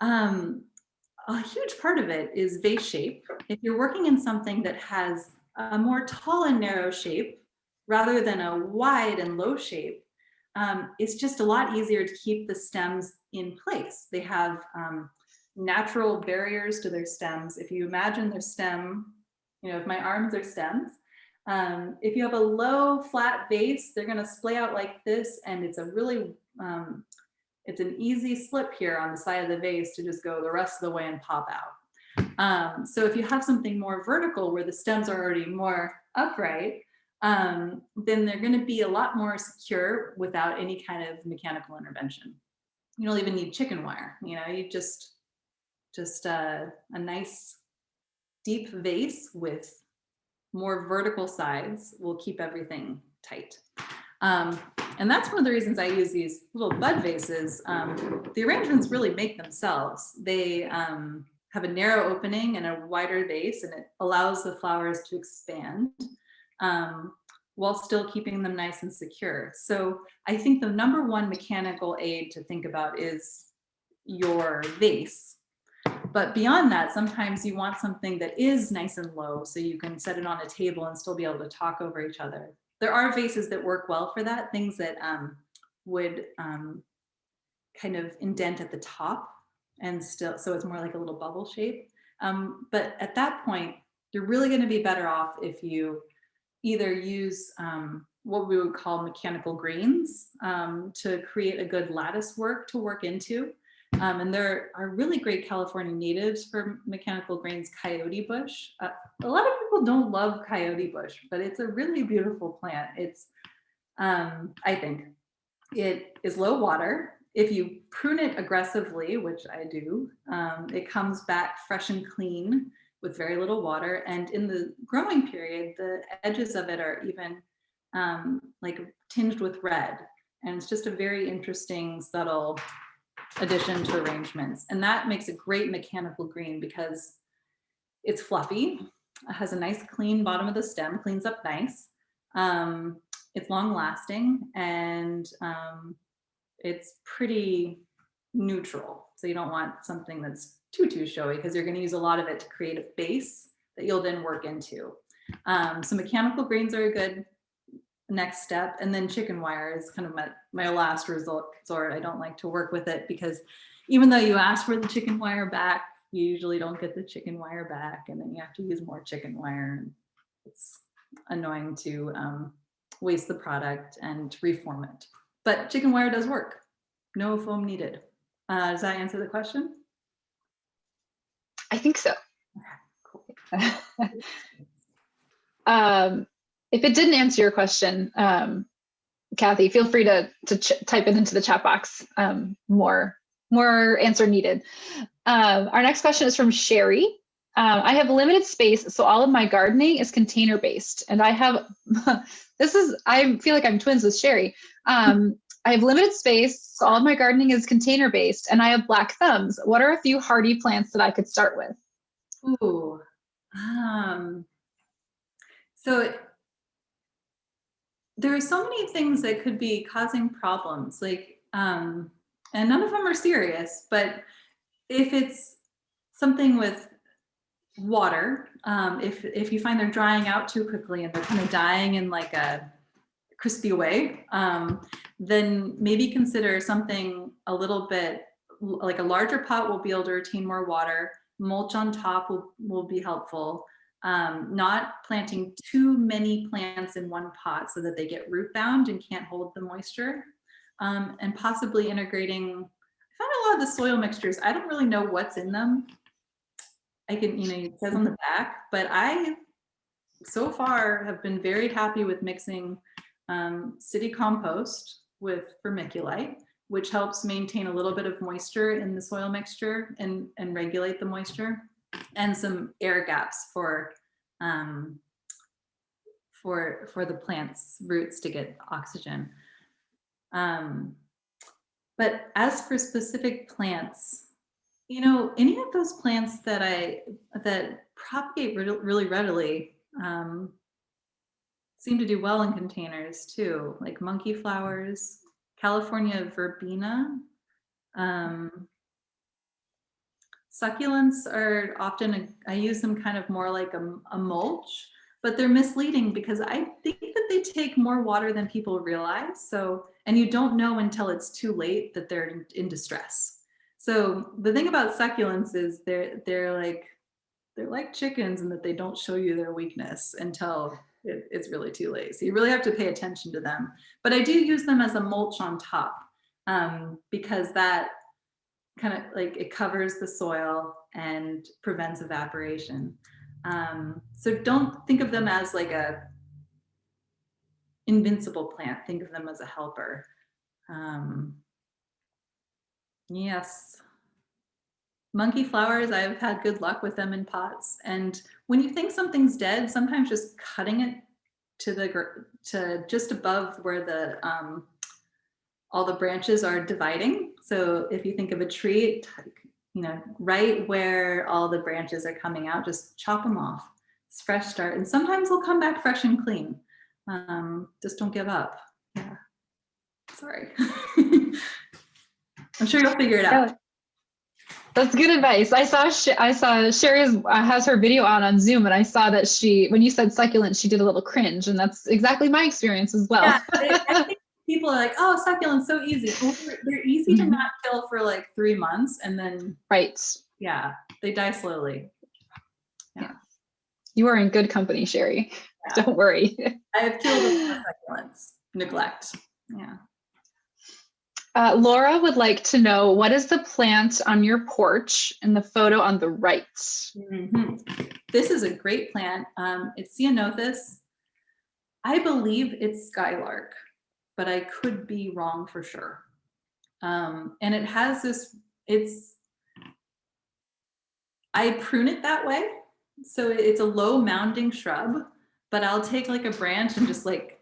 a huge part of it is vase shape. If you're working in something that has a more tall and narrow shape rather than a wide and low shape, it's just a lot easier to keep the stems in place. They have natural barriers to their stems. If you imagine their stem, you know, if my arms are stems, if you have a low flat vase, they're going to splay out like this, and it's a really it's an easy slip here on the side of the vase to just go the rest of the way and pop out. So if you have something more vertical where the stems are already more upright, then they're going to be a lot more secure without any kind of mechanical intervention. You don't even need chicken wire. You know, you just a nice deep vase with more vertical sides will keep everything tight. And that's one of the reasons I use these little bud vases. The arrangements really make themselves. They have a narrow opening and a wider base, and it allows the flowers to expand while still keeping them nice and secure. So I think the number one mechanical aid to think about is your vase. But beyond that, sometimes you want something that is nice and low so you can set it on a table and still be able to talk over each other. There are vases that work well for that, things that would kind of indent at the top and still, so it's more like a little bubble shape. But at that point, you're really going to be better off if you either use what we would call mechanical greens to create a good lattice work to work into. And there are really great California natives for mechanical greens, Coyote Bush. A lot of people don't love Coyote Bush, but it's a really beautiful plant. It's, I think, it is low water. If you prune it aggressively, which I do, it comes back fresh and clean with very little water. And in the growing period, the edges of it are even like tinged with red. And it's just a very interesting, subtle addition to arrangements. And that makes a great mechanical green because it's fluffy, it has a nice clean bottom of the stem, cleans up nice. It's long lasting, and it's pretty neutral. So you don't want something that's too showy, because you're going to use a lot of it to create a base that you'll then work into. So mechanical greens are a good next step. And then chicken wire is kind of my last resort. I don't like to work with it because even though you ask for the chicken wire back, you usually don't get the chicken wire back. And then you have to use more chicken wire. And it's annoying to waste the product and reform it. But chicken wire does work. No foam needed. Does that answer the question? I think so. Okay, cool. If it didn't answer your question, Kathy, feel free to type it into the chat box. More answer needed. Our next question is from Sherry. I have limited space, so all of my gardening is container based, and I have I feel like I'm twins with Sherry. I have limited space, so all of my gardening is container based, and I have black thumbs. What are a few hardy plants that I could start with? Ooh, so there are so many things that could be causing problems, like, and none of them are serious, but if it's something with water, if you find they're drying out too quickly and they're kind of dying in like a crispy way, then maybe consider something a little bit like a larger pot will be able to retain more water. Mulch on top will be helpful. Not planting too many plants in one pot so that they get root bound and can't hold the moisture. And possibly integrating, I found a lot of the soil mixtures, I don't really know what's in them. I can, it says on the back, but I so far have been very happy with mixing city compost with vermiculite, which helps maintain a little bit of moisture in the soil mixture and regulate the moisture, and some air gaps for the plant's roots to get oxygen. But as for specific plants, any of those plants that propagate really readily seem to do well in containers too, like monkey flowers, California verbena. Succulents are often, I use them kind of more like a mulch, but they're misleading because I think that they take more water than people realize. So, and you don't know until it's too late that they're in distress. So the thing about succulents is they're like chickens in that they don't show you their weakness until it's really too late. So you really have to pay attention to them. But I do use them as a mulch on top because that kind of like it covers the soil and prevents evaporation. So don't think of them as like a invincible plant. Think of them as a helper. Yes. Monkey flowers, I've had good luck with them in pots. And when you think something's dead, sometimes just cutting it to just above where the all the branches are dividing. So if you think of a tree, right where all the branches are coming out, just chop them off. It's a fresh start. And sometimes they'll come back fresh and clean. Just don't give up. Yeah. Sorry. I'm sure you'll figure it out. That's good advice. I saw Sherry has her video on Zoom, and I saw that when you said succulent, she did a little cringe, and that's exactly my experience as well. Yeah, I think people are like, oh, succulents, so easy. Well, they're easy to not kill for like 3 months, and then yeah, they die slowly. Yeah. You are in good company, Sherry. Yeah. Don't worry. I have killed a lot of succulents. Neglect. Yeah. Laura would like to know, what is the plant on your porch in the photo on the right? Mm-hmm. This is a great plant. It's Ceanothus. I believe it's skylark, but I could be wrong for sure. And it has this, I prune it that way. So it's a low mounding shrub, but I'll take like a branch and just like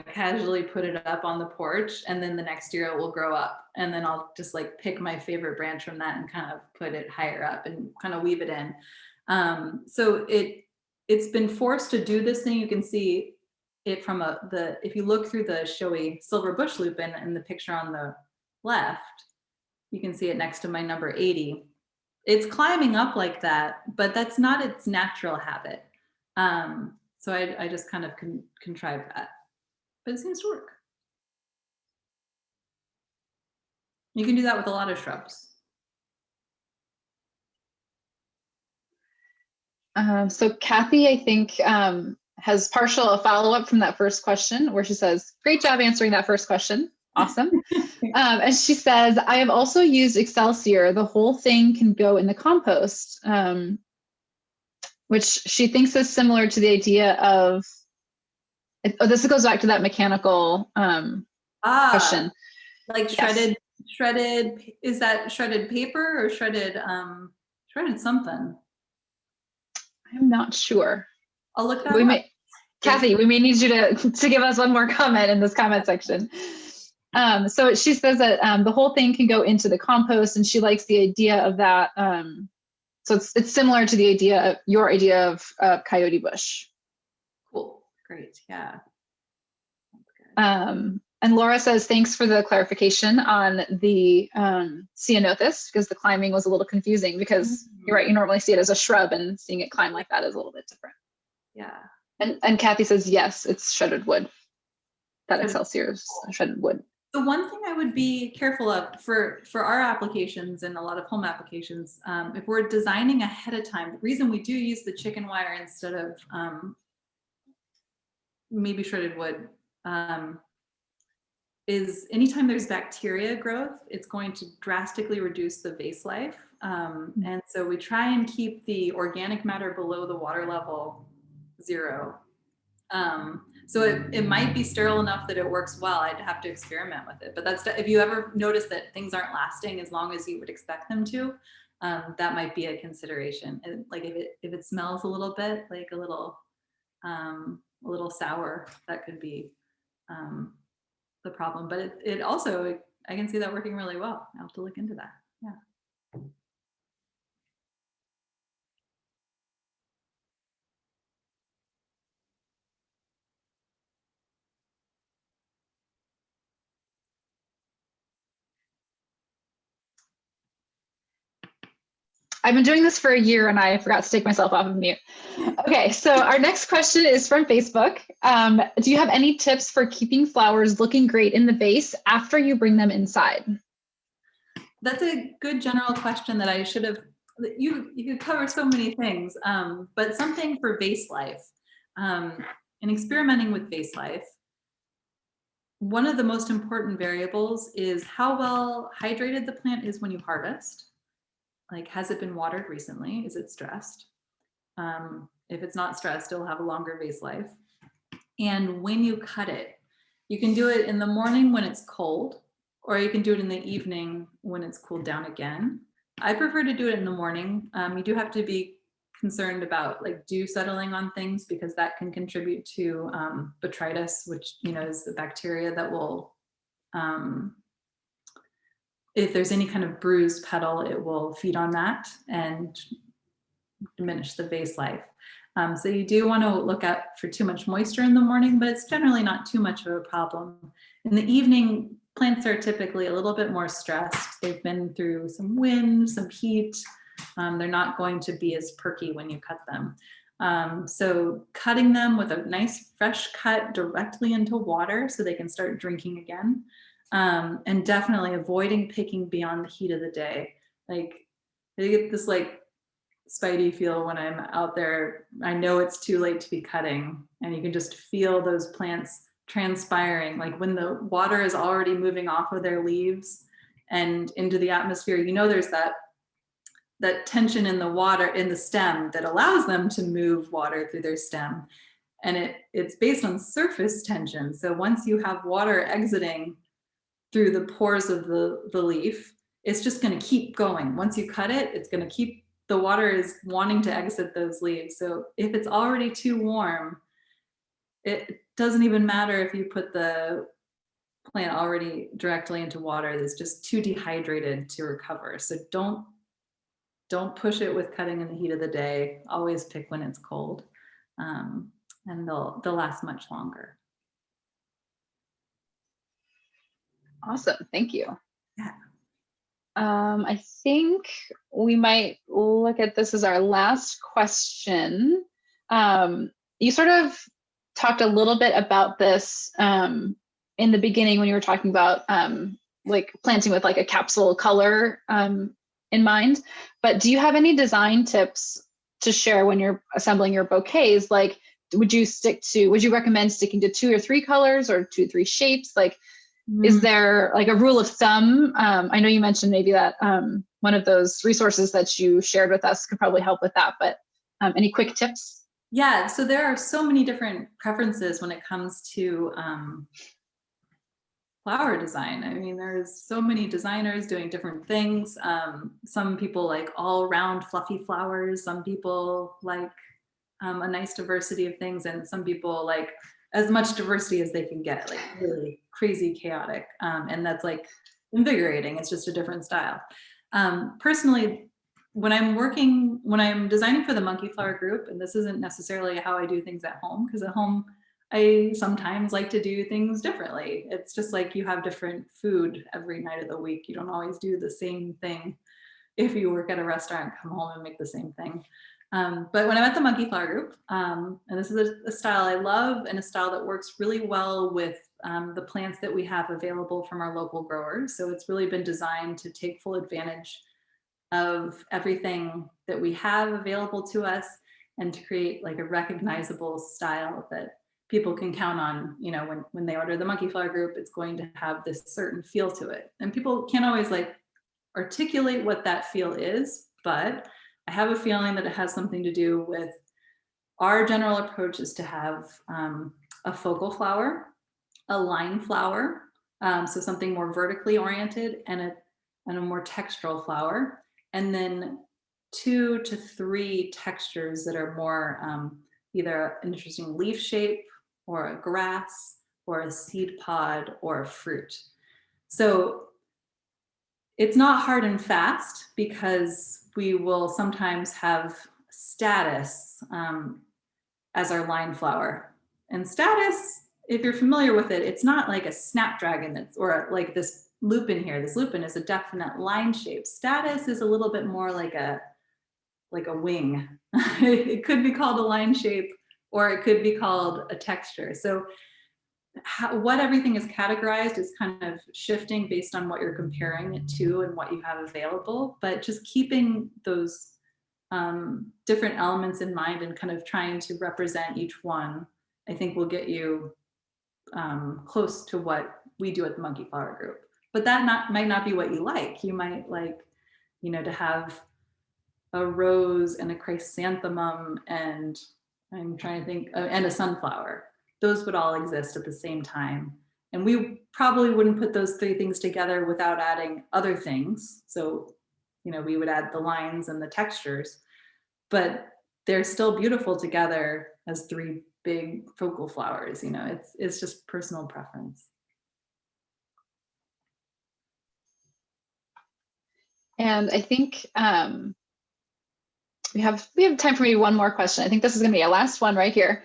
casually put it up on the porch, and then the next year it will grow up, and then I'll just like pick my favorite branch from that and kind of put it higher up and kind of weave it in. So it's been forced to do this thing. You can see it from if you look through the showy silver bush lupin in the picture on the left, you can see it next to my number 80. It's climbing up like that, but that's not its natural habit. So I just kind of contrived that. But it seems to work. You can do that with a lot of shrubs. So Kathy, I think, has partial a follow-up from that first question where she says, great job answering that first question. Awesome. And she says, I have also used Excelsior. The whole thing can go in the compost, which she thinks is similar to the idea of, this goes back to that mechanical question. Like shredded, is that shredded paper or shredded something? I'm not sure. I'll look that up. Kathy, we may need you to give us one more comment in this comment section. So she says that the whole thing can go into the compost, and she likes the idea of that. So it's similar to the idea of your idea of Coyote Bush. Cool, great, yeah. And Laura says, thanks for the clarification on the ceanothus, because the climbing was a little confusing, because you're right, you normally see it as a shrub, and seeing it climb like that is a little bit different. Yeah. And Kathy says, yes, it's shredded wood. That Excelsior is shredded wood. The one thing I would be careful of for our applications and a lot of home applications, if we're designing ahead of time, the reason we do use the chicken wire instead of maybe shredded wood, is anytime there's bacteria growth, it's going to drastically reduce the vase life. And so we try and keep the organic matter below the water level 0. So it might be sterile enough that it works well. I'd have to experiment with it. But that's, if you ever notice that things aren't lasting as long as you would expect them to, that might be a consideration. And like if it smells a little bit like a little sour, that could be the problem. But it also, I can see that working really well. I'll have to look into that. Yeah. I've been doing this for a year and I forgot to take myself off of mute. Okay, so our next question is from Facebook. Do you have any tips for keeping flowers looking great in the vase after you bring them inside? That's a good general question that I should have, you could cover so many things, but something for vase life. In experimenting with vase life, one of the most important variables is how well hydrated the plant is when you harvest. Like, has it been watered recently? Is it stressed? If it's not stressed, it'll have a longer vase life. And when you cut it, you can do it in the morning when it's cold, or you can do it in the evening when it's cooled down again. I prefer to do it in the morning. You do have to be concerned about like dew settling on things, because that can contribute to botrytis, which is the bacteria that will, if there's any kind of bruised petal, it will feed on that and diminish the vase life. So you do want to look out for too much moisture in the morning, but it's generally not too much of a problem. In the evening, plants are typically a little bit more stressed. They've been through some wind, some heat. They're not going to be as perky when you cut them. So cutting them with a nice fresh cut directly into water so they can start drinking again. And definitely avoiding picking beyond the heat of the day. Like, I get this like spidey feel when I'm out there. I know it's too late to be cutting, and you can just feel those plants transpiring. Like when the water is already moving off of their leaves and into the atmosphere, there's that tension in the water, in the stem, that allows them to move water through their stem. And it's based on surface tension. So once you have water exiting through the pores of the leaf, it's just going to keep going. Once you cut it, it's going to keep, the water is wanting to exit those leaves. So if it's already too warm, doesn't even matter if you put the plant already directly into water. It's just too dehydrated to recover. So don't push it with cutting in the heat of the day. Always pick when it's cold, and they'll last much longer. Awesome, thank you. Yeah. I think we might look at this as our last question. You sort of talked a little bit about this in the beginning when you were talking about like planting with like a capsule color in mind, but do you have any design tips to share when you're assembling your bouquets? Like, would you recommend sticking to 2 or 3 colors or 2 or 3 shapes? Like, is there like a rule of thumb? I know you mentioned maybe that one of those resources that you shared with us could probably help with that, but any quick tips? Yeah, so there are so many different preferences when it comes to flower design. I mean, there's so many designers doing different things. Some people like all round fluffy flowers. Some people like a nice diversity of things, and some people like as much diversity as they can get, like really crazy chaotic. And that's like invigorating. It's just a different style. Personally, when I'm designing for the monkey flower group, and this isn't necessarily how I do things at home, because at home I sometimes like to do things differently. It's just like you have different food every night of the week. You don't always do the same thing. If you work at a restaurant, come home and make the same thing. But when I'm at the monkey flower group, and this is a style I love and a style that works really well with the plants that we have available from our local growers. So it's really been designed to take full advantage of everything that we have available to us and to create like a recognizable style that people can count on. You know, when they order the monkey flower group, it's going to have this certain feel to it. And people can't always like articulate what that feel is, but I have a feeling that it has something to do with our general approach is to have a focal flower, a line flower, so something more vertically oriented, and a more textural flower, and then 2 to 3 textures that are more either an interesting leaf shape or a grass or a seed pod or a fruit. So it's not hard and fast because we will sometimes have status as our line flower. And status, if you're familiar with it, it's not like a snapdragon or like this lupin here. This lupin is a definite line shape. Status is a little bit more like a wing. It could be called a line shape, or it could be called a texture. So what everything is categorized is kind of shifting based on what you're comparing it to and what you have available, but just keeping those different elements in mind and kind of trying to represent each one, I think will get you close to what we do at the monkey flower group. But that might not be what you like. You might like, you know, to have a rose and a chrysanthemum and I'm trying to think, and a sunflower. Those would all exist at the same time. And we probably wouldn't put those 3 things together without adding other things. So, you know, we would add the lines and the textures, but they're still beautiful together as 3 big focal flowers. You know, it's just personal preference. And I think we have time for maybe one more question. I think this is going to be our last one right here.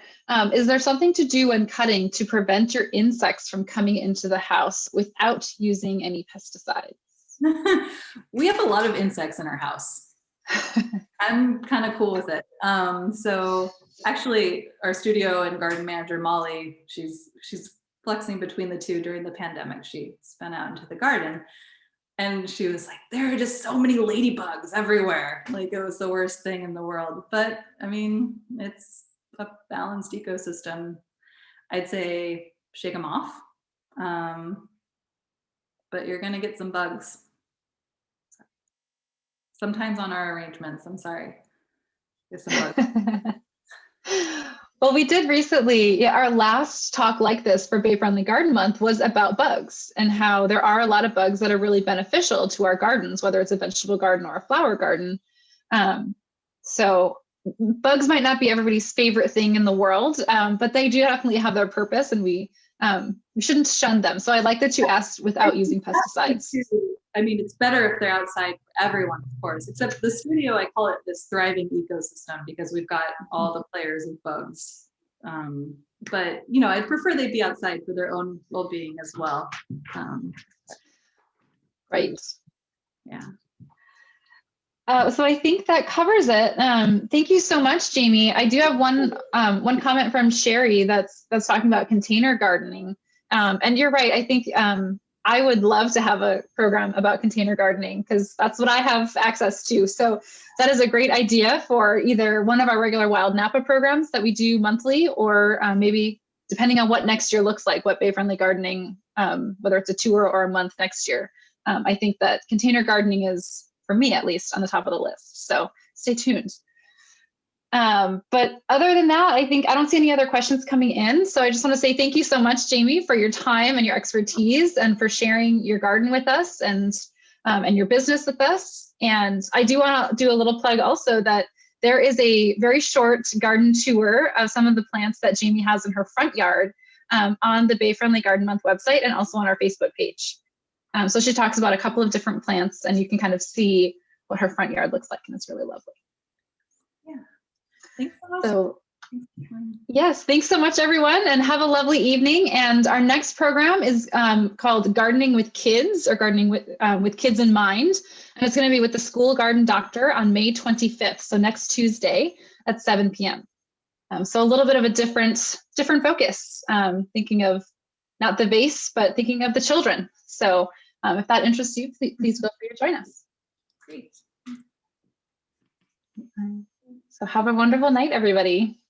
Is there something to do when cutting to prevent your insects from coming into the house without using any pesticides? We have a lot of insects in our house. I'm kind of cool with it. So actually our studio and garden manager, Molly, she's flexing between the 2 during the pandemic. She spent out into the garden. And she was like, there are just so many ladybugs everywhere. Like it was the worst thing in the world. But I mean, it's a balanced ecosystem. I'd say shake them off. But you're going to get some bugs. Sometimes on our arrangements, I'm sorry. There's some bugs. Well, we did recently, our last talk like this for Bay Friendly Garden Month was about bugs and how there are a lot of bugs that are really beneficial to our gardens, whether it's a vegetable garden or a flower garden. So bugs might not be everybody's favorite thing in the world, but they do definitely have their purpose, and we shouldn't shun them. So I like that you asked without using pesticides. I mean, it's better if they're outside for everyone, of course, except the studio, I call it this thriving ecosystem because we've got all the players of bugs. But, you know, I'd prefer they be outside for their own well-being as well. Right. Yeah. So I think that covers it. Thank you so much, Jaime. I do have one comment from Sherry that's talking about container gardening. And you're right. I think I would love to have a program about container gardening because that's what I have access to. So that is a great idea for either one of our regular Wild Napa programs that we do monthly, or maybe depending on what next year looks like, what bay-friendly gardening, whether it's a tour or a month next year. I think that container gardening is, for me at least, on the top of the list. So stay tuned. But other than that, I think I don't see any other questions coming in. So I just want to say thank you so much, Jaime, for your time and your expertise and for sharing your garden with us and your business with us. And I do want to do a little plug also that there is a very short garden tour of some of the plants that Jaime has in her front yard on the Bay Friendly Garden Month website and also on our Facebook page. So she talks about a couple of different plants and you can kind of see what her front yard looks like, and it's really lovely. Yeah. Thanks so much. So yes, thanks so much, everyone, and have a lovely evening. And our next program is called Gardening with Kids, or Gardening with Kids in Mind. And it's going to be with the School Garden Doctor on May 25th, so next Tuesday at 7 p.m. So a little bit of a different focus, thinking of not the vase, but thinking of the children. So if that interests you, please feel free to join us. Great. So have a wonderful night, everybody.